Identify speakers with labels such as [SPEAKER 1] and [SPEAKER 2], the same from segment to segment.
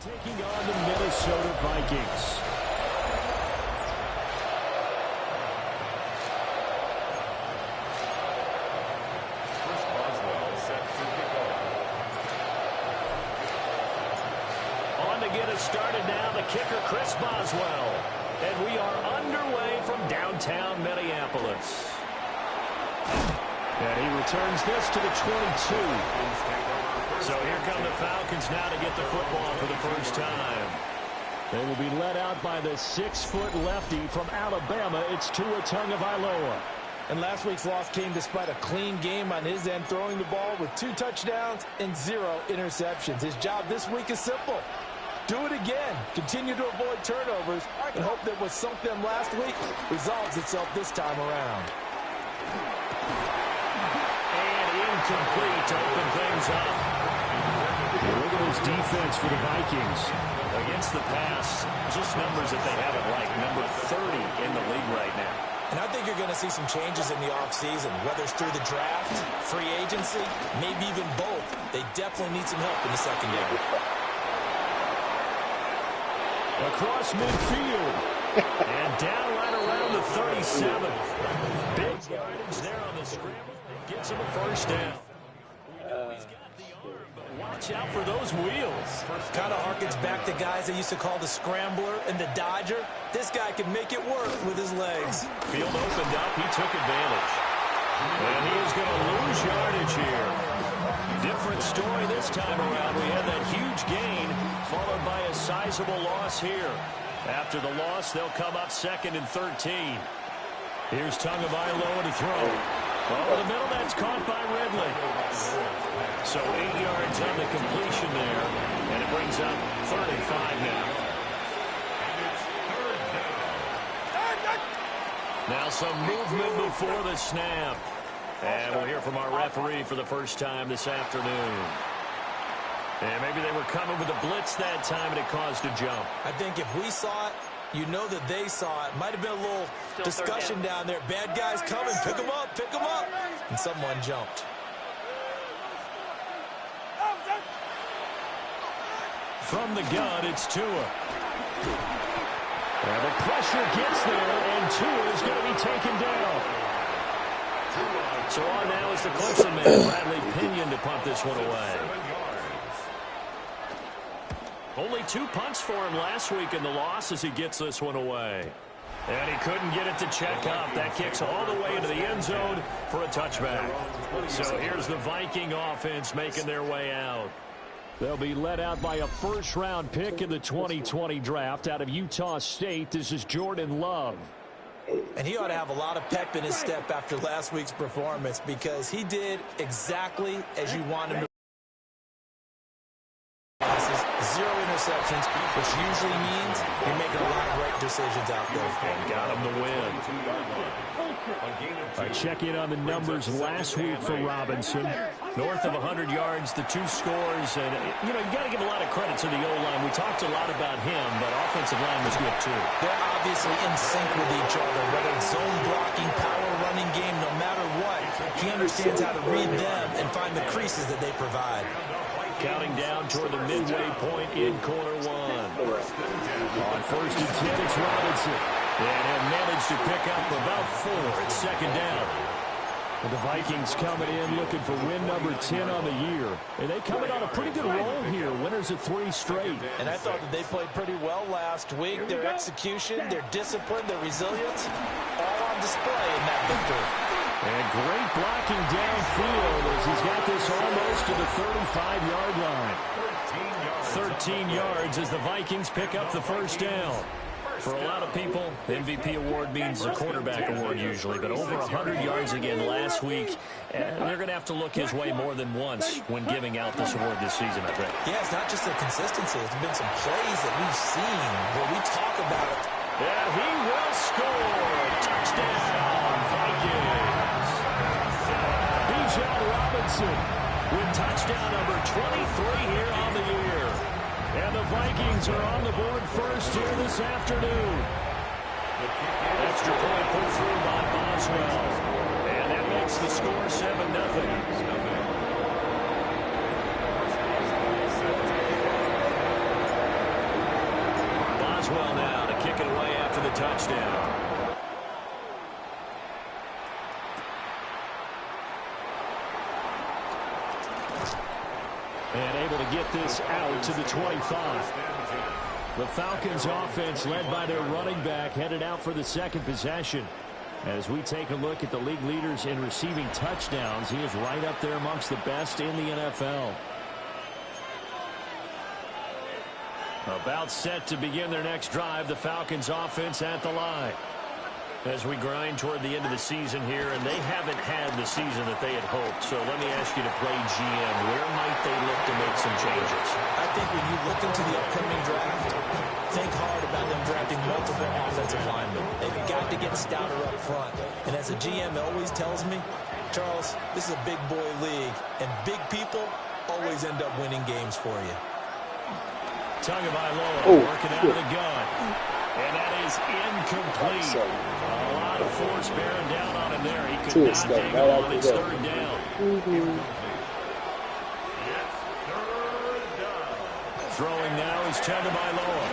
[SPEAKER 1] Taking on the Minnesota Vikings. On to get us started now, the kicker, Chris Boswell. And we are underway from downtown Minneapolis. And he returns this to the 22. So here come the Falcons now to get the football for the first time. They will be led out by the 6-foot lefty from Alabama. It's Tua Tagovailoa.
[SPEAKER 2] And last week's loss came despite a clean game on his end, throwing the ball with 2 touchdowns and 0 interceptions. His job this week is simple. Do it again. Continue to avoid turnovers and hope that what sunk them last week resolves itself this time around.
[SPEAKER 1] And incomplete to open things up. Look at this defense for the Vikings. Against the pass, just numbers that they haven't liked. Number 30 in the league right now.
[SPEAKER 2] And I think you're going to see some changes in the offseason, whether it's through the draft, free agency, maybe even both. They definitely need some help in the secondary.
[SPEAKER 1] Across midfield. And down right around the 37. Big yardage there on the scramble. Gets him a first down. He's got the arm, but watch out for those wheels.
[SPEAKER 2] Kind of harkens back to guys they used to call the scrambler and the dodger. This guy can make it work with his legs.
[SPEAKER 1] Field opened up. He took advantage. And he is going to lose yardage here. Different story this time around. We had that huge gain followed by a sizable loss here. After the loss, they'll come up 2nd and 13. Here's Tagovailoa to throw. Over the middle, that's caught by Ridley. So 8 yards on the completion there, and it brings up 3rd and 5 now. Now some movement before the snap. And we'll hear from our referee for the first time this afternoon. And maybe they were coming with a blitz that time, and it caused a jump.
[SPEAKER 2] I think if we saw it, you know that they saw it. Might have been a little discussion down there. Bad guys coming. Pick them up. Pick them up. And someone jumped.
[SPEAKER 1] From the gun, it's Tua. And the pressure gets there, and Tua is going to be taken down. So on now is the Clemson man, Bradley Pinion, to punt this one away. Only 2 punts for him last week in the loss as he gets this one away. And he couldn't get it to check up. That kicks all the way into the end zone for a touchback. So here's the Viking offense making their way out. They'll be led out by a first-round pick in the 2020 draft out of Utah State. This is Jordan Love.
[SPEAKER 2] And he ought to have a lot of pep in his step after last week's performance because he did exactly as you want him to. 0 interceptions, which usually means you're making a lot of right decisions out there.
[SPEAKER 1] And got him the win. All right, check in on the numbers last week for Robinson. North of 100 yards, the 2 scores. And, you know, you got to give a lot of credit to the O-line. We talked a lot about him, but offensive line was good, too.
[SPEAKER 2] They're obviously in sync with each other, whether it's zone blocking, power running game, no matter what. He understands how to read them and find the creases that they provide.
[SPEAKER 1] Counting down toward the midway point in quarter 1. On 1st and 10, it's Robinson. And he'll manage to pick up about 4. It's 2nd down. And the Vikings coming in looking for win number 10 on the year. And they coming on a pretty good roll here. Winners of 3 straight.
[SPEAKER 2] And I thought that they played pretty well last week. Their execution, their discipline, their resilience, all on display in that victory.
[SPEAKER 1] And great blocking downfield as he's got this almost to the 35-yard line. 13 yards as the Vikings pick up the first down. For a lot of people, the MVP award means a quarterback award usually, but over 100 yards again last week, and they're going to have to look his way more than once when giving out this award this season, I think.
[SPEAKER 2] Yeah, it's not just the consistency. It's been some plays that we've seen where we talk about it.
[SPEAKER 1] And he will score. Touchdown, Vikings. Bijan Robinson with touchdown number 23 here on the year. And the Vikings are on the board first here this afternoon. Extra point put through by Boswell. And that makes the score 7-0. touchdown. And able to get this out to the 25. The Falcons offense led by their running back headed out for the second possession. As we take a look at the league leaders in receiving touchdowns, he is right up there amongst the best in the NFL. About set to begin their next drive, the Falcons offense at the line. As we grind toward the end of the season here, and they haven't had the season that they had hoped. So let me ask you to play GM. Where might they look to make some changes?
[SPEAKER 2] I think when you look into the upcoming draft, think hard about them drafting multiple offensive linemen. They've got to get stouter up front. And as a GM always tells me, Charles, this is a big boy league, and big people always end up winning games for you.
[SPEAKER 1] Tagovailoa working out of the gun. And that is incomplete. A lot of force bearing down on him there. He could not hang on. It's third down. Throwing now is Tagovailoa.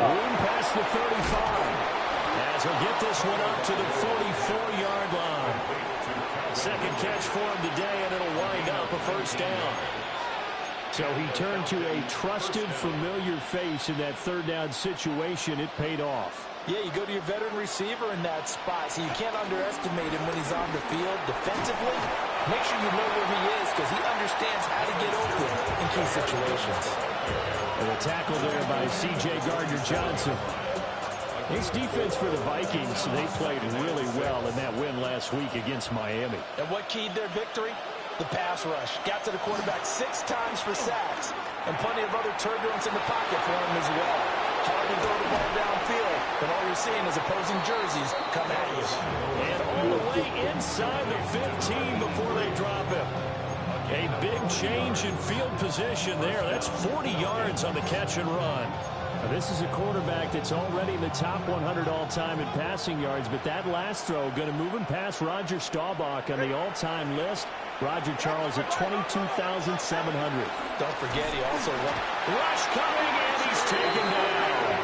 [SPEAKER 1] Room past the 35. As he'll get this one up to the 44-yard line. Second catch for him today, and it'll wind up a first down. So he turned to a trusted, familiar face in that third down situation. It paid off.
[SPEAKER 2] Yeah, you go to your veteran receiver in that spot, so you can't underestimate him when he's on the field defensively. Make sure you know where he is because he understands how to get open in key situations.
[SPEAKER 1] And a tackle there by C.J. Gardner-Johnson. This defense for the Vikings, they played really well in that win last week against Miami.
[SPEAKER 2] And what keyed their victory? The pass rush. Got to the quarterback 6 times for sacks. And plenty of other turbulence in the pocket for him as well. Hard to throw the ball downfield, but all you're seeing is opposing jerseys come at you.
[SPEAKER 1] And all the way inside the 15 before they drop him. A big change in field position there. That's 40 yards on the catch and run. Now, this is a quarterback that's already in the top 100 all-time in passing yards, but that last throw going to move him past Roger Staubach on the all-time list. Roger Charles at 22,700.
[SPEAKER 2] Don't forget he also won.
[SPEAKER 1] Rush coming, and he's taken down.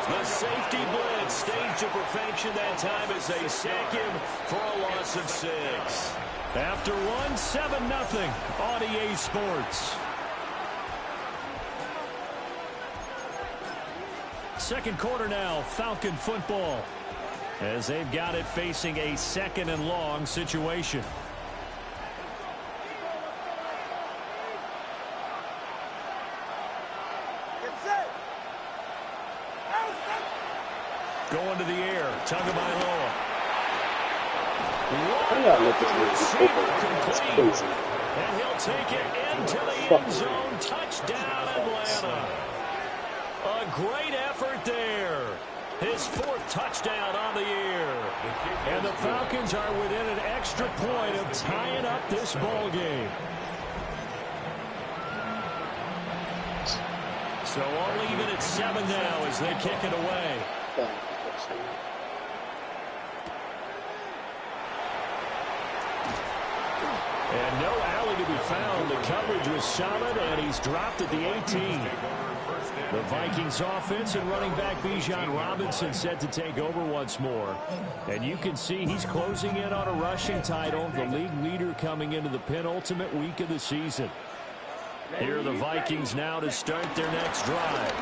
[SPEAKER 1] The safety blitz staged to perfection that time as they sack him for a loss of 6. After one, 7-0 on EA Sports. Second quarter now, Falcon football, as they've got it facing a second and long situation. Going to the air, Tagovailoa. Complete. And he'll take it into the end zone. Touchdown, Atlanta. A great effort there. His 4th touchdown on the year. And the Falcons are within an extra point of tying up this ball game. So all even at 7 now as they kick it away. And no alley to be found. The coverage was solid, and he's dropped at the 18. The Vikings offense and running back Bijan Robinson set to take over once more. And you can see he's closing in on a rushing title, the league leader coming into the penultimate week of the season. Here are the Vikings now to start their next drive.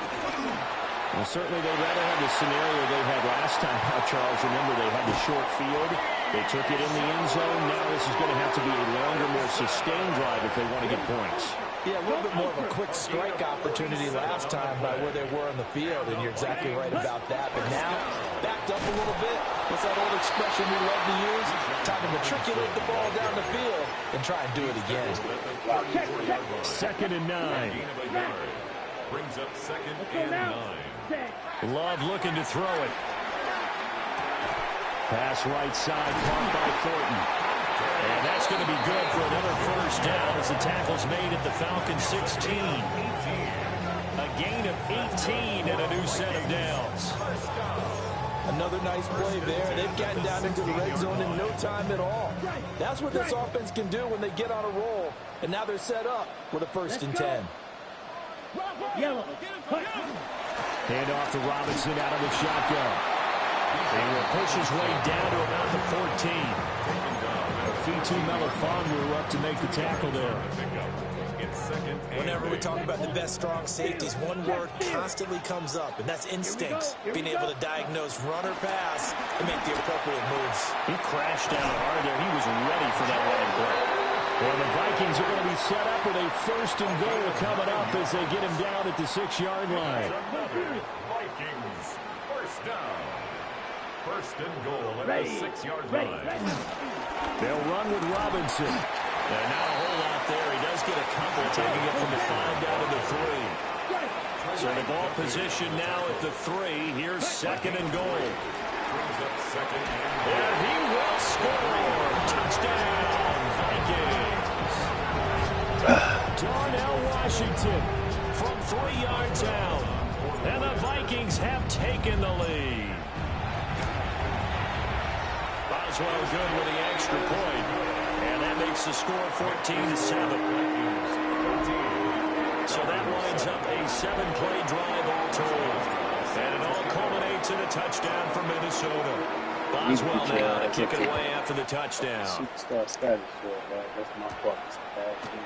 [SPEAKER 1] Well, certainly they'd rather have the scenario they had last time. Charles, remember they had the short field. They took it in the end zone. Now this is going to have to be a longer, more sustained drive if they want to get points.
[SPEAKER 2] Yeah, a little bit more of a quick strike opportunity last time by where they were on the field, and you're exactly right about that. But now, backed up a little bit. What's that old expression we love to use? Time to matriculate the ball down the field and try and do it again.
[SPEAKER 1] 2nd and 9.
[SPEAKER 3] Brings up 2nd and 9.
[SPEAKER 1] Love looking to throw it. Pass right side, caught by Thornton. And that's going to be good for another first down as the tackle's made at the Falcons 16. A gain of 18 and a new set of downs.
[SPEAKER 2] Another nice play there. They've gotten down into the red zone in no time at all. That's what this offense can do when they get on a roll. And now they're set up with a 1st and 10.
[SPEAKER 1] Hand off to Robinson out of the shotgun. He will push his way down to about the 14. Fitu Melifonwu up to make the tackle there.
[SPEAKER 2] Whenever we talk about the best strong safeties, one word constantly comes up, and that's instincts. Being able to diagnose run or pass and make the appropriate moves.
[SPEAKER 1] He crashed down hard there. He was ready for that running play. Well, the Vikings are going to be set up with a first and goal coming up as they get him down at the 6-yard line.
[SPEAKER 3] Vikings, first down. First and goal at the 6-yard line.
[SPEAKER 1] They'll run with Robinson. And now a hole out there. He does get a couple, taking it from the 5 down to the 3. So the ball position now at the 3. Here's second and goal. And he will score. Touchdown, Vikings. Darnell Washington from 3 yards out. And the Vikings have taken the lead. Boswell good with the extra point. And that makes the score 14-7. So that winds up a 7-play drive all told. And it all culminates in a touchdown for Minnesota. Boswell now to kick it away after the touchdown.
[SPEAKER 4] Superstar status for it, man. That's my fault. It's a bad team.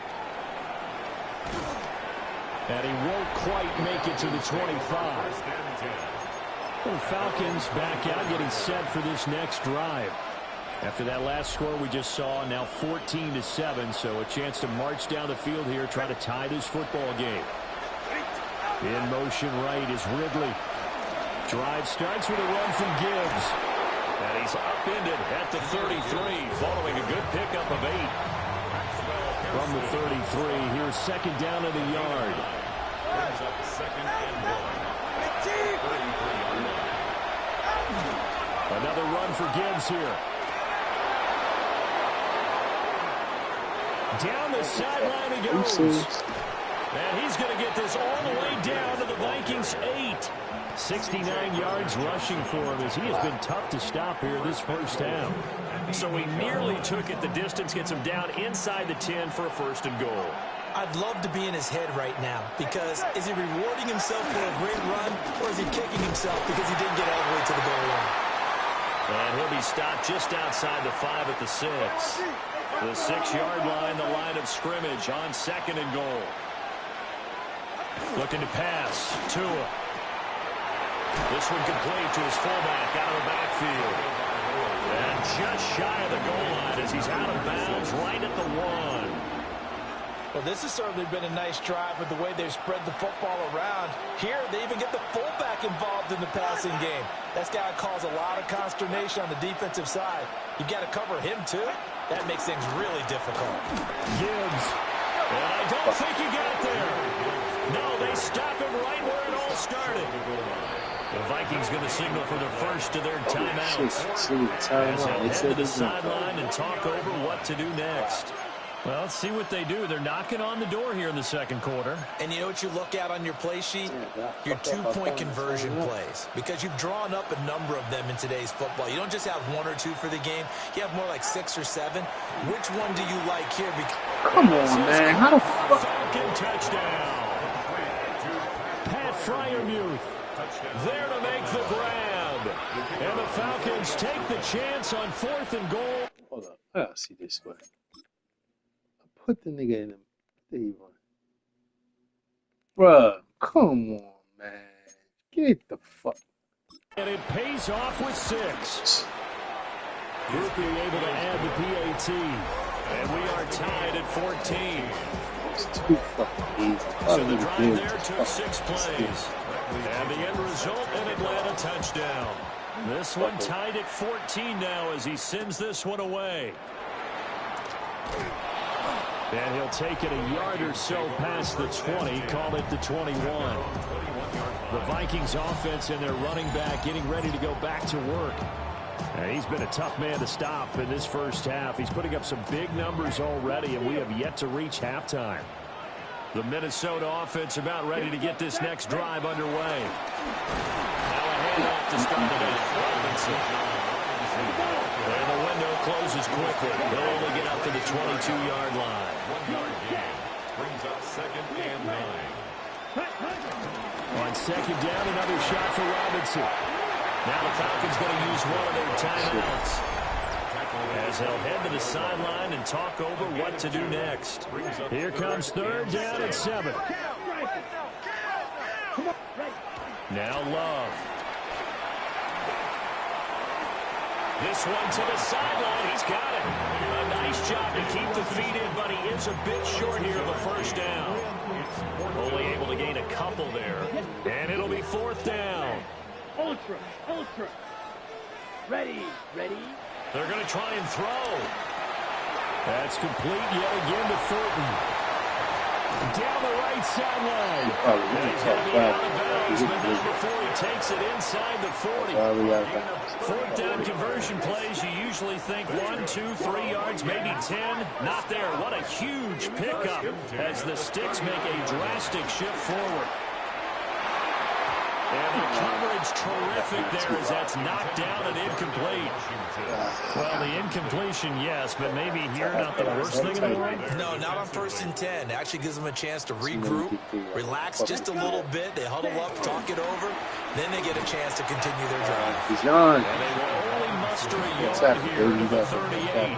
[SPEAKER 1] And he won't quite make it to the 25. The Falcons back out, getting set for this next drive. After that last score we just saw, now 14-7, so a chance to march down the field here, try to tie this football game. In motion right is Ridley. Drive starts with a run from Gibbs. And he's upended at the 33, following a good pickup of 8. From the 33, here's second down of the yard.
[SPEAKER 3] Brings up second and 1.
[SPEAKER 1] Another run for Gibbs here. Down the sideline he goes. And he's going to get this all the way down to the Vikings' 8. 69 yards rushing for him as he has been tough to stop here this first half. So he nearly took it the distance, gets him down inside the 10 for a first and goal.
[SPEAKER 2] I'd love to be in his head right now because is he rewarding himself for a great run or is he kicking himself because he didn't get all the way to the goal line?
[SPEAKER 1] And he'll be stopped just outside the 5 at the 6. The 6-yard line, the line of scrimmage on second and goal. Looking to pass. Tua. This one complete to his fullback out of the backfield. And just shy of the goal line as he's out of bounds right at the 1.
[SPEAKER 2] Well, this has certainly been a nice drive with the way they've spread the football around. Here, they even get the fullback involved in the passing game. That's got to cause a lot of consternation on the defensive side. You've got to cover him, too. That makes things really difficult.
[SPEAKER 1] Gibbs. And I don't think he got there. No, they stop him right where it all started. The Vikings going to signal for the first of their timeouts. As they'll head to the sideline and talk over what to do next. Well, let's see what they do. They're knocking on the door here in the second quarter.
[SPEAKER 2] And you know what you look at on your play sheet? Your two-point conversion plays. Because you've drawn up a number of them in today's football. You don't just have 1 or 2 for the game. You have more like 6 or 7. Which one do you like here?
[SPEAKER 4] Come on, man. How the fuck?
[SPEAKER 1] Falcon touchdown. Pat Fryermuth there to make the grab. And the Falcons take the chance on 4th and goal.
[SPEAKER 4] Hold up. I gotta see this way. Put the nigga in him. There you are. Bruh, come on, man. Get the fuck.
[SPEAKER 1] And it pays off with 6. Groupie able to add the PAT. And we are tied at 14.
[SPEAKER 4] It's too fucking easy.
[SPEAKER 1] So the drive there took 6 plays. And the end result, an Atlanta touchdown. This one tied at 14 now as he sends this one away. And he'll take it a yard or so past the 20, call it the 21. The Vikings offense and their running back getting ready to go back to work. And he's been a tough man to stop in this first half. He's putting up some big numbers already, and we have yet to reach halftime. The Minnesota offense about ready to get this next drive underway. Now a handoff to start it off. Robinson. And the window closes quickly. He'll only get up to the 22-yard line.
[SPEAKER 3] 1-yard gain. Brings up second and 9.
[SPEAKER 1] second down, another shot for Robinson. Now the Falcons going to use one of their timeouts, as they'll head to the sideline and talk over what to do next. Here comes third down and 7. Now Love. This one to the sideline. He's got it. A nice job to keep the feet in, but he is a bit short here of a first down. Only able to gain a couple there. And it'll be fourth down.
[SPEAKER 5] Ultra. Ready.
[SPEAKER 1] They're going to try and throw. That's complete yet again to Fulton. Down the right sideline. And he's going to be out of bounds, but not before he takes it inside the 40. Fourth down conversion plays, you usually think 1, 2, 3 yards, maybe 10. Not there. What a huge pickup as the Sticks make a drastic shift forward. And the coverage terrific there as that's knocked down and incomplete. Well, the incompletion, yes, but maybe here not the worst thing in the world.
[SPEAKER 2] No, not on 1st and 10. Actually gives them a chance to regroup, relax just a little bit. They huddle up, talk it over. Then they get a chance to continue their drive.
[SPEAKER 4] He's on.
[SPEAKER 1] And they will only muster a yard here to the 38.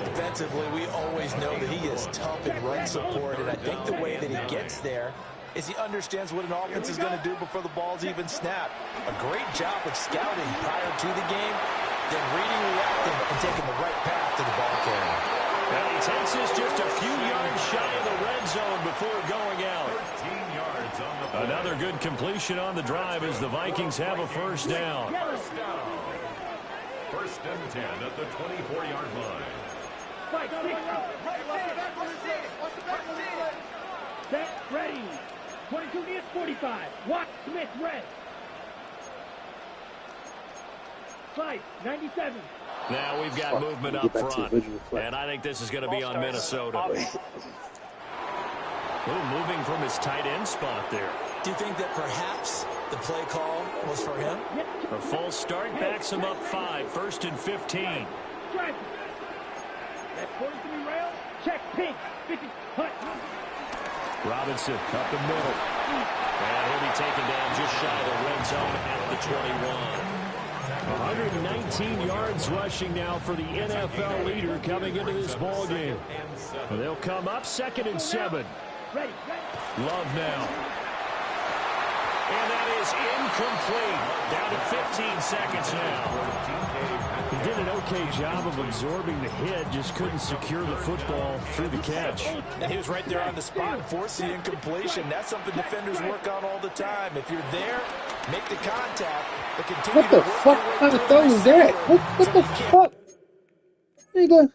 [SPEAKER 2] Defensively, we always know that he is tough in run support, and I think the way that he gets there is he understands what an offense is going to do before the ball's even snapped. A great job of scouting prior to the game, then reading, reacting, and taking the right path to the ball carrier.
[SPEAKER 1] And he takes us just a few yards shy of the red zone before going out.
[SPEAKER 3] 13 yards on the play.
[SPEAKER 1] Another good completion on the drive as the Vikings have a first down.
[SPEAKER 3] First down. 1st and 10 at the 24-yard line.
[SPEAKER 5] Set, ready. 22 against 45. Watt, Smith, red. 97.
[SPEAKER 1] Now we've got movement up front, and I think this is going to be on Minnesota. Moving from his tight end spot there.
[SPEAKER 2] Do you think that perhaps the play call was for him?
[SPEAKER 1] A false start backs him up 5, 1st and 15.
[SPEAKER 5] Strike. That 43 rail. Check, pink. 50, hut.
[SPEAKER 1] Robinson up the middle. And he'll be taken down just shy of the red zone at the 21. 119 yards rushing now for the NFL leader coming into this ball game. They'll come up 2nd and 7. Love now. And that is incomplete. Down to 15 seconds now. He did an okay job of absorbing the hit, just couldn't secure the football through the catch.
[SPEAKER 2] And he was right there on the spot and forced the incompletion. That's something defenders work on all the time. If you're there, make the contact, but continue
[SPEAKER 4] What the fuck kind of throw is that? What the fuck? Nigga.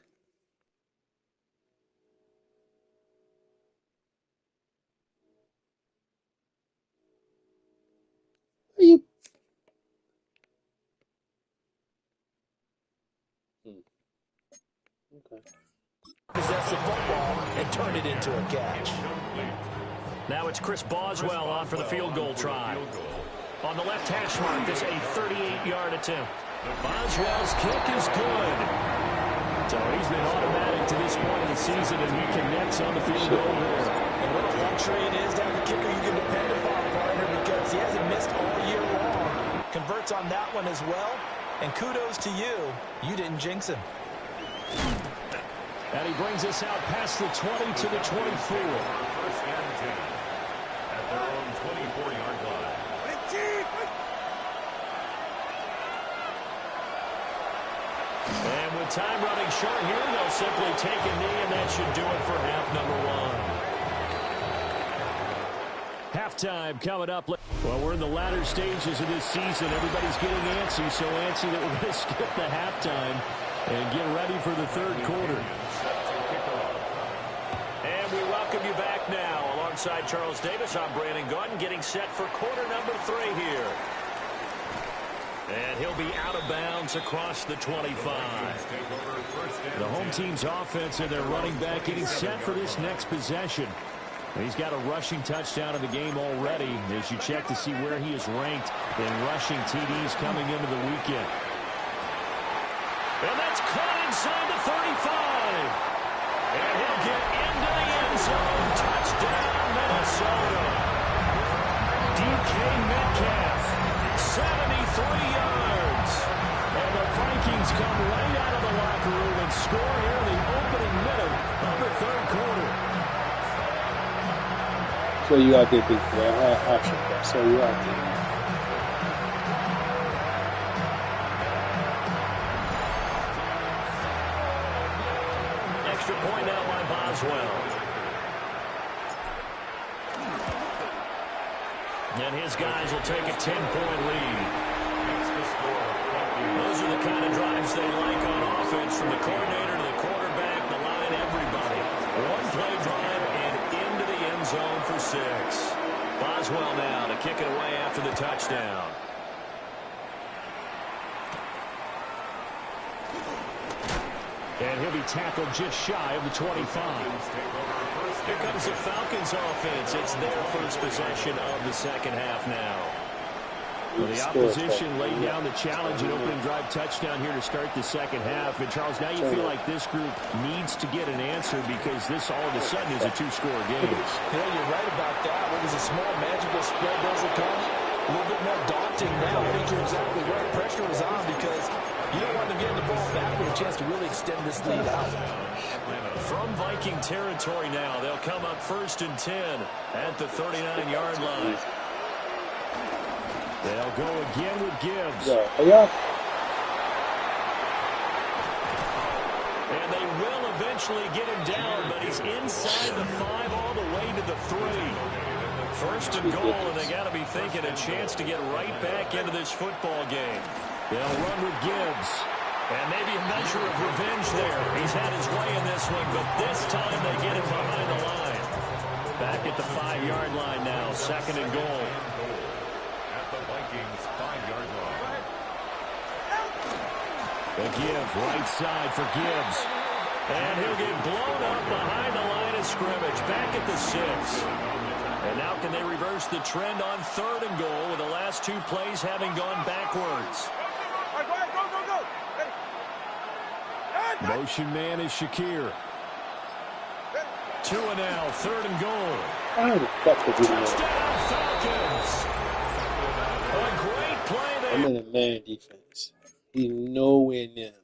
[SPEAKER 4] Are you? Okay.
[SPEAKER 2] Possess the football and turn it into a catch.
[SPEAKER 1] Now it's Chris Boswell on for the field goal try. On the left hash mark, this a 38-yard attempt. Boswell's kick is good. So he's been automatic to this point of the season, and he connects on the field goal there.
[SPEAKER 2] And what a luxury it is to have a kicker you can depend upon, partner, because he hasn't missed all year long. Converts on that one as well. And kudos to you. You didn't jinx him.
[SPEAKER 1] And he brings us out past the 20 to the 24.
[SPEAKER 3] 1st and 10 at their own 24-yard line.
[SPEAKER 1] And with time running short here, they'll simply take a knee, and that should do it for half number 1. Halftime coming up. Well, we're in the latter stages of this season. Everybody's getting antsy, so antsy that we're going to skip the halftime and get ready for the third quarter. And we welcome you back now. Alongside Charles Davis, I'm Brandon Gordon, getting set for quarter number 3 here. And he'll be out of bounds across the 25. The home team's offense and their running back getting set for this next possession. He's got a rushing touchdown in the game already as you check to see where he is ranked in rushing TDs coming into the weekend. And that's caught inside the 35. And he'll get into the end zone. Touchdown, Minnesota.
[SPEAKER 4] So you out there, big boy. I should go. So you out there.
[SPEAKER 1] Extra point now by Boswell. And his guys will take a 10-point lead. Those are the kind of drives they like on offense, from the coordinator to the quarterback, the line, everybody. One-play drive and into the end zone for 6. Boswell now to kick it away after the touchdown. And he'll be tackled just shy of the 25. Here comes the Falcons offense. It's their first possession of the second half now. Well, the opposition laid down the challenge and opening drive touchdown here to start the second half. And, Charles, now you feel like this group needs to get an answer because this all of a sudden is a 2-score game.
[SPEAKER 2] Yeah, you're right about that. What was a small magical spread doesn't come a little bit more daunting now. I think you're exactly right. Pressure was on because you don't want to get the ball back with a chance to really extend this lead out.
[SPEAKER 1] From Viking territory now, they'll come up 1st and 10 at the 39-yard line. They'll go again with Gibbs. And they will eventually get him down, but he's inside the 5 all the way to the 3. 1st and goal, and they got to be thinking a chance to get right back into this football game. They'll run with Gibbs. And maybe a measure of revenge there. He's had his way in this one, but this time they get him behind the line. Back at the 5-yard line now, 2nd and goal.
[SPEAKER 3] At the Vikings 5-yard line.
[SPEAKER 1] The give, right side for Gibbs. And he'll get blown up behind the line of scrimmage. Back at the 6. And now can they reverse the trend on 3rd and goal with the last 2 plays having gone backwards? Motion man is Shakir. 2 and now, 3rd and goal. Touchdown Falcons. A great play there.
[SPEAKER 4] I'm in a man defense. He's nowhere near him.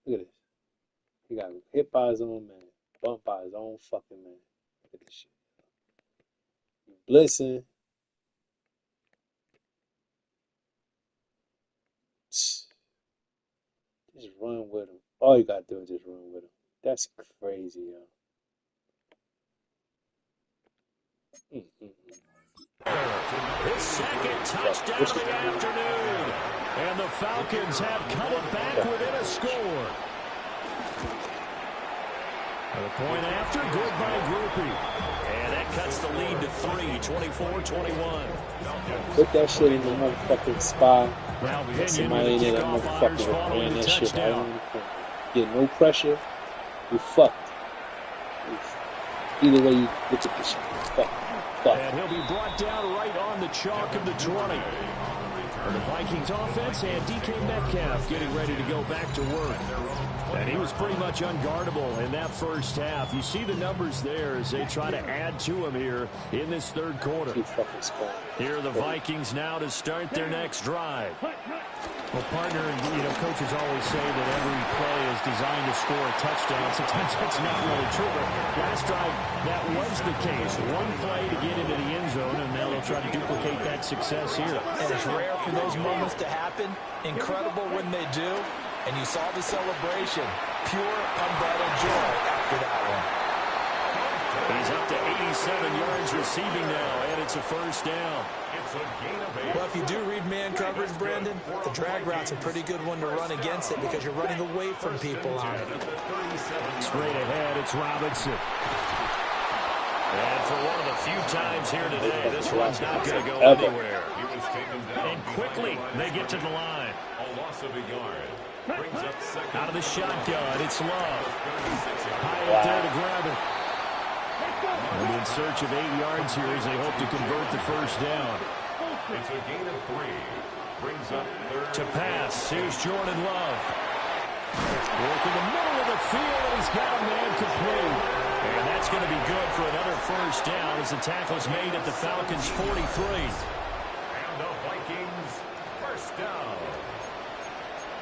[SPEAKER 4] Look at this. He got hit by his own man. Bumped by his own fucking man. Look at this shit. He's blitzing. Just run with him. All you gotta do is just run with him. That's crazy, yo.
[SPEAKER 1] His 2nd touchdown of the afternoon. And the Falcons have come back within a score. And a point after, good by Groupie. And that cuts the lead to 3, 24-21.
[SPEAKER 4] Put that shit in the motherfucking spot. Somebody in there that motherfucker ran that shit right on the corner. Get no pressure, you fucked. Either way you look at this shit, fucked.
[SPEAKER 1] And he'll be brought down right on the chalk of the 20. For the Vikings offense, and DK Metcalf getting ready to go back to work. And he was pretty much unguardable in that first half. You see the numbers there as they try to add to him here in this 3rd quarter. Here are the Vikings now to start their next drive.
[SPEAKER 6] Well, partner, coaches always say that every play is designed to score a touchdown. Sometimes that's not really true, but last drive, that was the case. One play to get into the end zone, and now they'll try to duplicate that success here.
[SPEAKER 2] And it's rare for those moments to happen. Incredible when they do. And you saw the celebration. Pure, unbridled joy after that one.
[SPEAKER 1] He's up to 87 yards receiving now, and it's a 1st down.
[SPEAKER 3] It's a gain of 8.
[SPEAKER 2] Well, if you do read man coverage, Brandon, the drag route's a pretty good one to run against it because you're running away from people on it.
[SPEAKER 1] Straight ahead, it's Robinson. And for one of the few times here today, this one's not going to go anywhere. And quickly, they get to the line.
[SPEAKER 3] A loss of a yard. Brings up 2nd.
[SPEAKER 1] Out of the shotgun, it's Love. High up there to grab it. And in search of 8 yards here as they hope to convert the 1st down.
[SPEAKER 3] It's a gain of 3. Brings up 3rd.
[SPEAKER 1] To pass, here's Jordan Love. Work in the middle of the field, and he's got a man complete. And that's going to be good for another 1st down as the tackle is made at the Falcons' 43.
[SPEAKER 3] And the Vikings 1st down.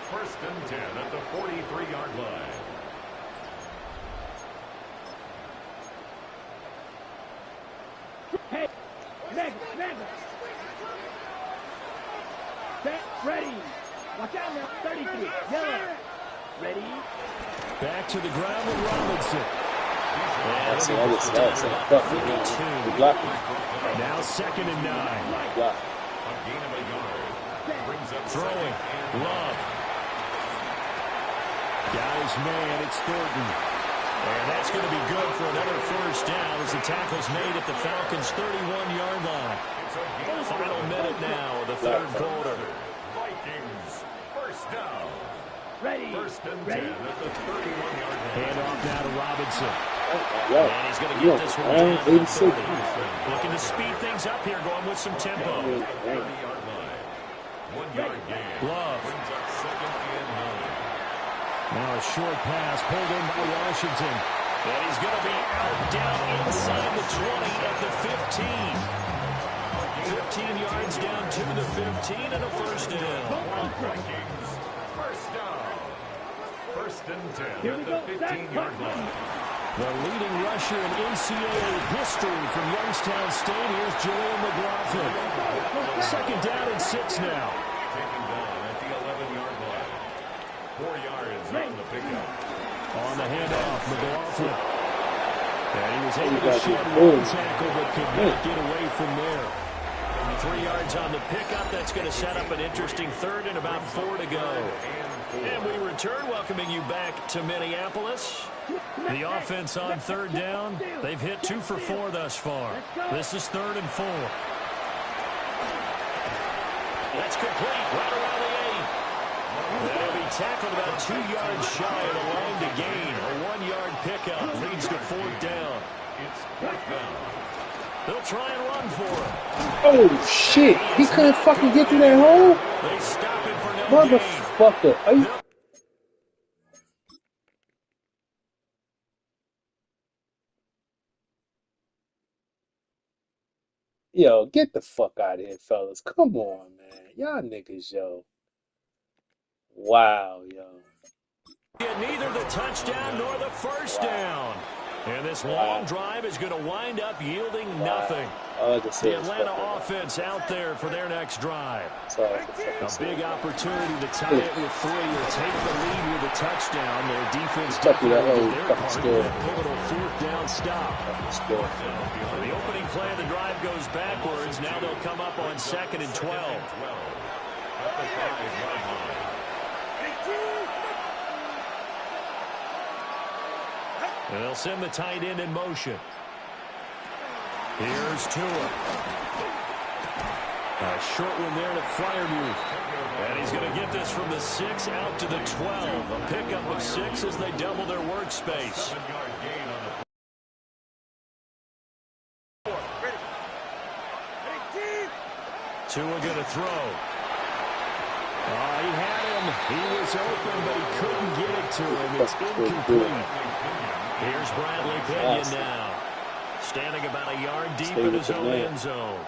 [SPEAKER 3] 1st and 10 at the 43-yard line.
[SPEAKER 5] Hey, mega. Set, ready. Watch out now. 33. Yellow. Ready.
[SPEAKER 6] Back to the ground with Robinson.
[SPEAKER 4] That's the other stats. He blocked him.
[SPEAKER 6] Now 2nd and 9.
[SPEAKER 4] Block.
[SPEAKER 3] A gain of a yard. Brings up
[SPEAKER 6] Throwing. Love. Got his man. It's Thornton.
[SPEAKER 1] And that's going to be good for another first down as the tackle's made at the Falcons' 31-yard line. Final minute now of the third quarter.
[SPEAKER 3] Vikings. First down.
[SPEAKER 5] Ready.
[SPEAKER 3] First and 10 at the 31-yard line.
[SPEAKER 6] Hand off now to Robinson.
[SPEAKER 1] And he's going to get this one down.
[SPEAKER 4] 86.
[SPEAKER 1] Looking to speed things up here, going with some tempo.
[SPEAKER 3] 30-yard line. 1-yard gain.
[SPEAKER 6] Love.
[SPEAKER 3] Brings up 2nd and 9.
[SPEAKER 6] Now a short pass pulled in by Washington.
[SPEAKER 1] And he's going to be out down inside the 20 at the 15. 15 yards down to the 15 and a first down.
[SPEAKER 3] Vikings. First down. First and 10 at the 15-yard line.
[SPEAKER 6] The leading rusher in NCAA history from Youngstown State. Here's Julian McLaughlin. 2nd down and 6 now.
[SPEAKER 3] Taken down at the 11-yard line. 4 yards on the pickup.
[SPEAKER 6] On the handoff, McLaughlin. And he was able to shed one tackle but could not get away from there.
[SPEAKER 1] 3 yards on the pickup. That's going to set up an interesting third and about 4 to go. And we return, welcoming you back to Minneapolis. The offense on 3rd down. They've hit 2 for 4 thus far. This is 3rd and 4. That's complete right around the 8. That'll be tackled about 2 yards shy of the line to gain. A 1-yard pickup leads to 4th down.
[SPEAKER 3] It's 4th down.
[SPEAKER 1] They'll try and run for him.
[SPEAKER 4] Oh, shit. He couldn't fucking get through that hole?
[SPEAKER 1] They stop him for no gain.
[SPEAKER 4] Motherfucker. Are you... Yo, get the fuck out of here, fellas. Come on, man. Y'all niggas, yo. Wow, yo.
[SPEAKER 1] Get neither the touchdown nor the first down. And this long drive is going to wind up yielding nothing.
[SPEAKER 4] All I can say
[SPEAKER 1] The
[SPEAKER 4] is
[SPEAKER 1] Atlanta
[SPEAKER 4] fuck
[SPEAKER 1] offense out there for their next drive.
[SPEAKER 4] That's all I can fucking
[SPEAKER 1] A
[SPEAKER 4] say.
[SPEAKER 1] big opportunity to tie it with 3 or take the lead with a touchdown. Their defense
[SPEAKER 4] Fuck you, that
[SPEAKER 1] definitely
[SPEAKER 4] whole
[SPEAKER 1] did their
[SPEAKER 4] fucking
[SPEAKER 1] part
[SPEAKER 4] score.
[SPEAKER 1] in that pivotal 4th down stop.
[SPEAKER 4] Score.
[SPEAKER 1] The opening play of the drive goes backwards. Now they'll come up on 2nd and 12.
[SPEAKER 3] At the 5-yard line.
[SPEAKER 1] And they'll send the tight end in motion. Here's Tua. A short one there to Freiermuth. And he's going to get this from the 6 out to the 12. A pickup of 6 as they double their workspace.
[SPEAKER 3] 7-yard gain on the
[SPEAKER 1] Tua going to throw. He had him. He was open, but he couldn't get it to him. It's incomplete. Here's Bradley Pinion now. Standing about a yard deep in his own end zone.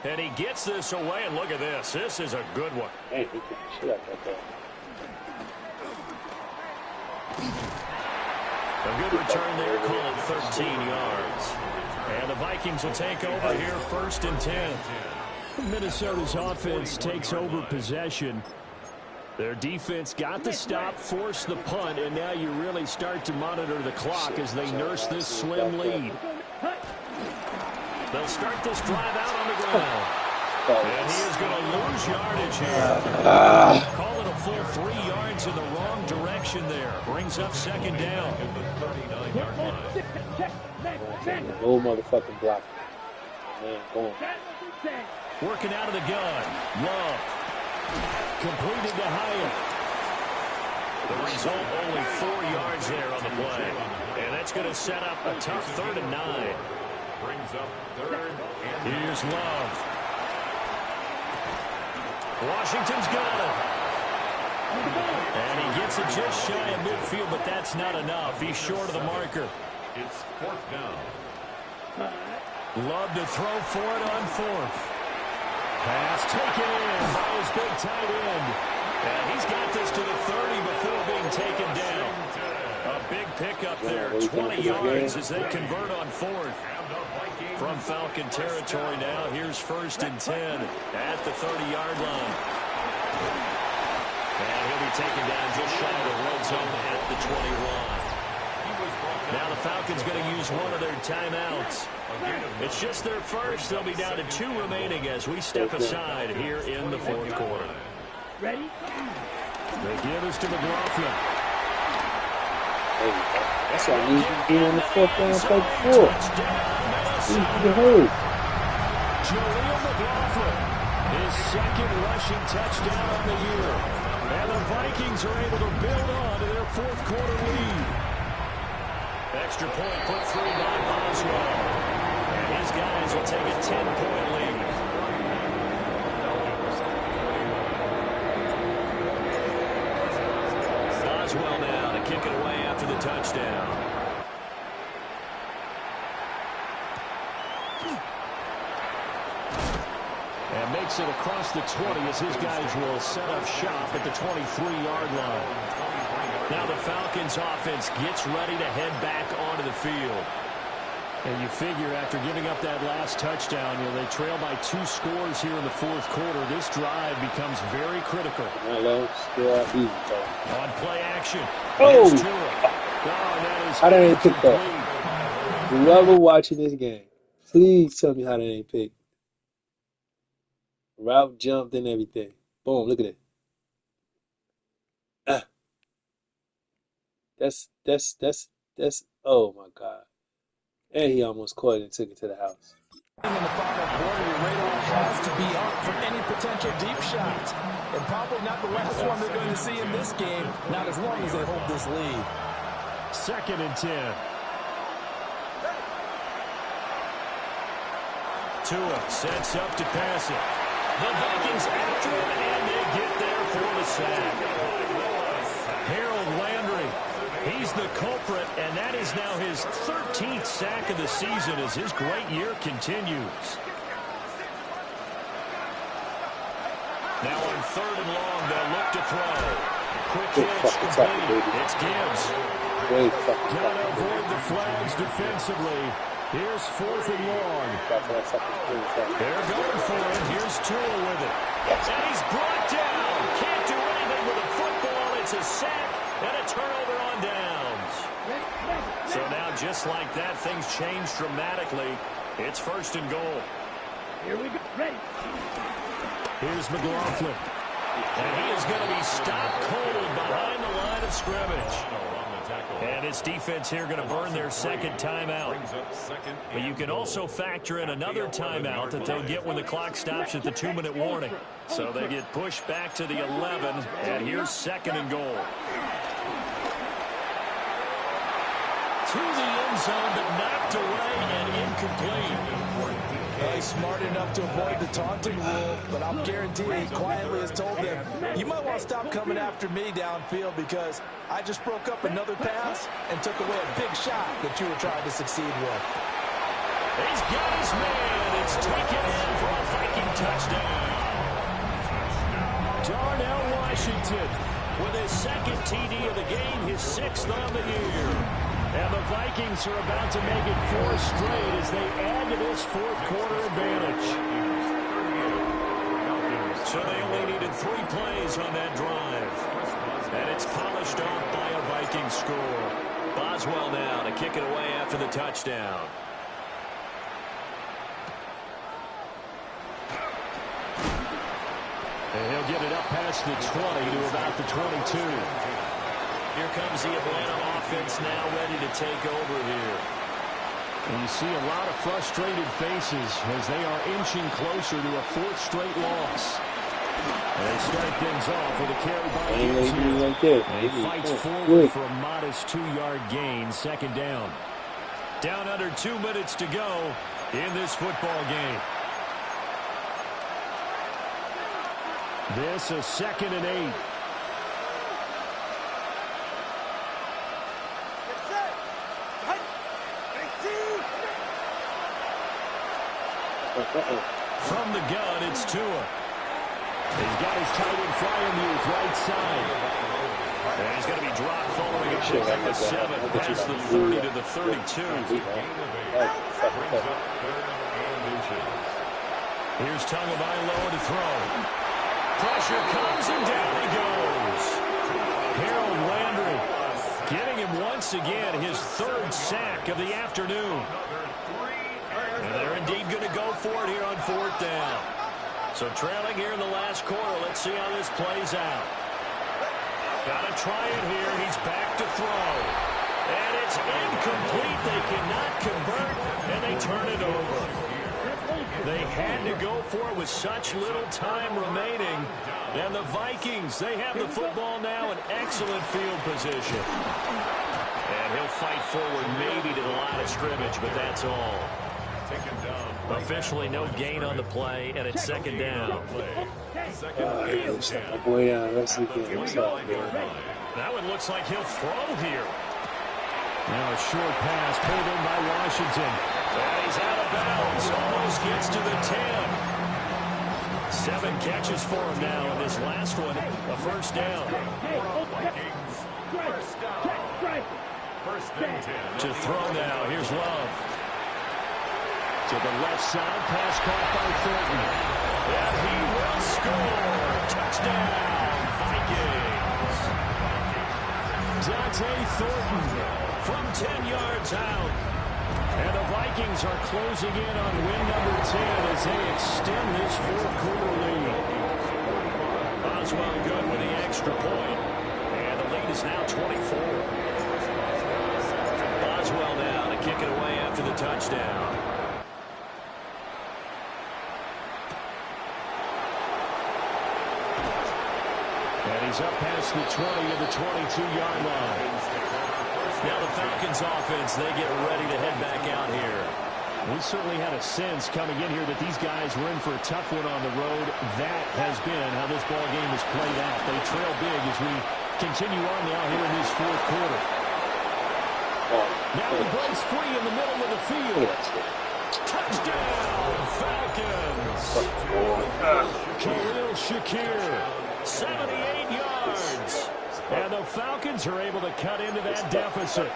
[SPEAKER 1] And he gets this away, and look at this. This is a good one.
[SPEAKER 4] Hey, he kicked the shit out that ball.
[SPEAKER 1] A good return there, called 13 yards. And the Vikings will take over here 1st and 10.
[SPEAKER 6] Minnesota's offense takes over possession. Their defense got the stop, forced the punt, and now you really start to monitor the clock as they nurse this slim lead.
[SPEAKER 1] They'll start this drive out on the ground. And he is going to lose yardage here. Call it a full 3 yards in the wrong direction there. Brings up 2nd down.
[SPEAKER 4] No motherfucking block. Man, go on.
[SPEAKER 1] Working out of the gun. Love. Completed to Hyatt. The result, only 4 yards there on the play. And that's going to set up a tough 3rd and 9.
[SPEAKER 3] brings up 3rd and
[SPEAKER 1] Here's Love. Washington's got it. And he gets it just shy of midfield, but that's not enough. He's short of the marker.
[SPEAKER 3] it's 4th down.
[SPEAKER 1] Love to throw for it on 4th. Pass taken in by his big tight end. And he's got this to the 30 before being taken down. A Big pickup there, 20 yards as they convert on fourth. From Falcon territory now, here's 1st and 10 at the 30-yard line. And he'll be taken down just shy of the red zone at the 21. Now the Falcons going to use one of their timeouts. It's just their first. They'll be down to 2 remaining as we step aside here in the 4th quarter.
[SPEAKER 5] Ready?
[SPEAKER 6] They give us to McLaughlin.
[SPEAKER 4] Hey, that's why I need you to be on the 4th down play before. You heard.
[SPEAKER 1] Jaleel McLaughlin, his 2nd rushing touchdown on the year. And the Vikings are able to build on to their 4th quarter lead. Extra point put through by Boswell. And his guys will take a 10-point lead. Boswell now to kick it away after the touchdown.
[SPEAKER 6] And makes it across the 20 as his guys will set up shop at the 23-yard line.
[SPEAKER 1] Now the Falcons offense gets ready to head back onto the field.
[SPEAKER 6] And you figure after giving up that last touchdown, they trail by 2 scores here in the 4th quarter. This drive becomes very critical.
[SPEAKER 1] On play action.
[SPEAKER 4] Oh!
[SPEAKER 1] How
[SPEAKER 4] did they pick that? Whoever watching this game, please tell me how that ain't picked. Route jumped and everything. Boom, look at it. That's oh my God. And he almost caught it and took it to the house.
[SPEAKER 2] In the final quarter, your radar has to be up for any potential deep shots. And probably not the last one they're going to see in this game, not as long as they hold this lead.
[SPEAKER 6] 2nd and 10.
[SPEAKER 1] Tua sets up to pass it. The Vikings after him, and they get there for the sack. Harold Landry, he's the culprit, and that is now his 13th sack of the season as his great year continues. Now on 3rd and long, they'll look to throw. Quick hitch complete. It's Gibbs.
[SPEAKER 6] Gotta avoid the flags defensively. Here's 4th and long.
[SPEAKER 1] They're going for it. Here's Tua with it. And he's brought down. Can't do anything with a football. It's a sack and a turnover on downs. So now, just like that, things change dramatically. It's 1st and goal.
[SPEAKER 5] Here we go. Ready.
[SPEAKER 6] Here's McLaughlin.
[SPEAKER 1] And he is going to be stopped cold behind the line of scrimmage. And his defense here going to burn their 2nd timeout. But you can also factor in another timeout that they'll get when the clock stops at the 2-minute warning. So they get pushed back to the 11, and here's 2nd and goal. To the end zone, but knocked away and incomplete.
[SPEAKER 2] He's smart enough to avoid the taunting rule, but I'm guaranteeing he quietly has told them, you might want to stop coming after me downfield because I just broke up another pass and took away a big shot that you were trying to succeed with.
[SPEAKER 1] He's got his man. It's taken in for a Viking touchdown. Darnell Washington with his 2nd TD of the game, his 6th on the year. And the Vikings are about to make it 4 straight as they add to this 4th quarter advantage. So they only needed 3 plays on that drive. And it's polished off by a Viking score. Boswell now to kick it away after the touchdown.
[SPEAKER 6] And he'll get it up past the 20 to about the 22.
[SPEAKER 1] Here comes the Atlanta offense now ready to take over here.
[SPEAKER 6] And you see a lot of frustrated faces as they are inching closer to a 4th straight loss. And they start things off with a carry by Gibbs here. And he fights forward for a modest 2-yard gain, 2nd down.
[SPEAKER 1] Down under 2 minutes to go in this football game.
[SPEAKER 6] This is 2nd and 8.
[SPEAKER 1] From the gun, it's Tua.
[SPEAKER 6] He's got his tight end flying move right side.
[SPEAKER 1] And he's going to be dropped following a pick at the 7, past the 30 to the 32. Here's Tagovailoa to throw. Pressure comes and down he goes. Harold Landry getting him once again his 3rd sack of the afternoon. And they're indeed going to go for it here on 4th down. So trailing here in the last quarter. Let's see how this plays out. Got to try it here. He's back to throw. And it's incomplete. They cannot convert, and they turn it over. They had to go for it with such little time remaining. And the Vikings, they have the football now in excellent field position. And he'll fight forward maybe to the line of scrimmage, but that's all. Officially no gain on the play, and it's 2nd down. That one looks like he'll throw here.
[SPEAKER 6] Now a short pass pulled in by Washington.
[SPEAKER 1] And he's out of bounds. Almost gets to the 10. 7 catches for him now in this last one. A 1st down. To throw now. Here's Love.
[SPEAKER 6] To the left side, pass caught by Thornton.
[SPEAKER 1] And he will score. Touchdown, Vikings.
[SPEAKER 6] Dante Thornton
[SPEAKER 1] from 10 yards out.
[SPEAKER 6] And the Vikings are closing in on win number 10 as they extend this 4th quarter lead.
[SPEAKER 1] Boswell good with the extra point. And the lead is now 24. Boswell now to kick it away after the touchdown.
[SPEAKER 6] And he's up past the 20 to the 22-yard line.
[SPEAKER 1] Now the Falcons offense, they get ready to head back out here.
[SPEAKER 6] We certainly had a sense coming in here that these guys were in for a tough one on the road. That has been how this ball game has played out. They trail big as we continue on now here in this 4th quarter. Now he breaks free in the middle of the field.
[SPEAKER 1] Touchdown, Falcons!
[SPEAKER 6] Khalil Shakir.
[SPEAKER 1] 78 yards.
[SPEAKER 6] And the Falcons are able to cut into that deficit.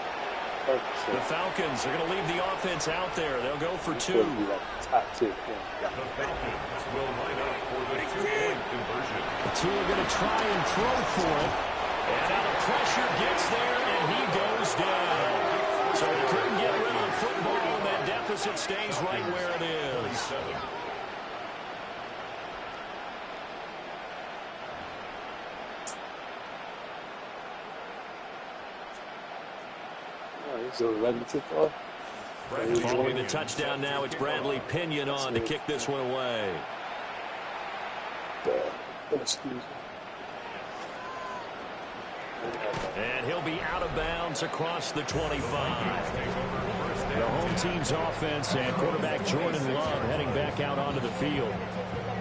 [SPEAKER 1] The Falcons are going to leave the offense out there. They'll go for 2.
[SPEAKER 3] The Falcons will line up for the 2-point conversion.
[SPEAKER 6] The 2 are going to try and throw for it.
[SPEAKER 1] And now the pressure gets there, and he goes down. So he couldn't get rid of the football, and that deficit stays right where it is. Following the touchdown now, it's Bradley Pinion on to kick this one away. And he'll be out of bounds across the 25.
[SPEAKER 6] The home team's offense and quarterback Jordan Love heading back out onto the field.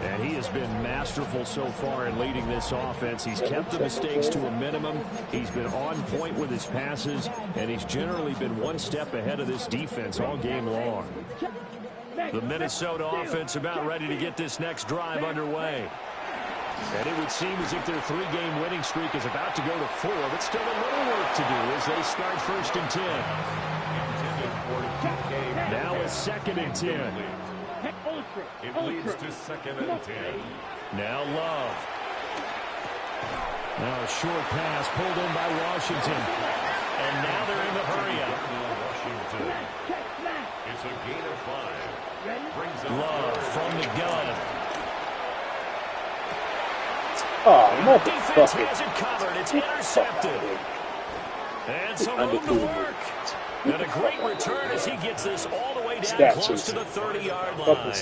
[SPEAKER 6] And he has been masterful so far in leading this offense. He's kept the mistakes to a minimum. He's been on point with his passes, and he's generally been one step ahead of this defense all game long.
[SPEAKER 1] The Minnesota offense about ready to get this next drive underway.
[SPEAKER 6] And it would seem as if their 3-game winning streak is about to go to 4, but still a little work to do as they start 1st and 10. Now a 2nd and 10.
[SPEAKER 3] It leads to 2nd and 10.
[SPEAKER 6] Now Love. Now a short pass pulled in by Washington.
[SPEAKER 1] And now they're in the hurry-up.
[SPEAKER 3] Washington. It's a gain of 5.
[SPEAKER 1] Love from the gun.
[SPEAKER 4] Oh,
[SPEAKER 1] Defense has it covered. It's intercepted. And some room to work. And a great return as he gets this all the way down close to the 30-yard line.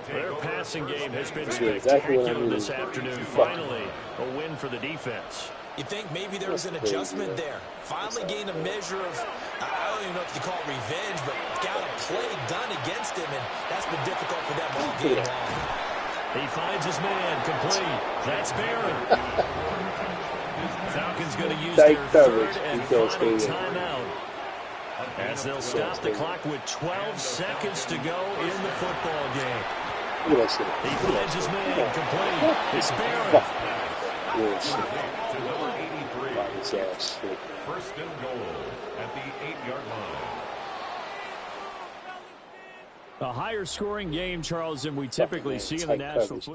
[SPEAKER 1] Their passing game has been spectacular this afternoon. Finally, a win for the defense.
[SPEAKER 2] You think maybe there was an adjustment there. Finally gained a measure of, I don't even know if you call it revenge, but got a play done against him, and that's been difficult for them all game long.
[SPEAKER 1] He finds his man complete. That's Barron. Falcons going to use their 3rd and final timeout as they'll stop the clock with 12 seconds to go in the football game.
[SPEAKER 4] Look at that shit.
[SPEAKER 1] He
[SPEAKER 4] Look at
[SPEAKER 1] finds his
[SPEAKER 4] that
[SPEAKER 1] man complete. It's Barron.
[SPEAKER 4] shit. Yeah, shit.
[SPEAKER 3] To number 83.
[SPEAKER 4] Wow, this ass shit.
[SPEAKER 3] First and goal at the 8-yard line.
[SPEAKER 6] A higher scoring game, Charles, than we typically see in the
[SPEAKER 4] Tight
[SPEAKER 6] National
[SPEAKER 4] coverage.
[SPEAKER 6] Football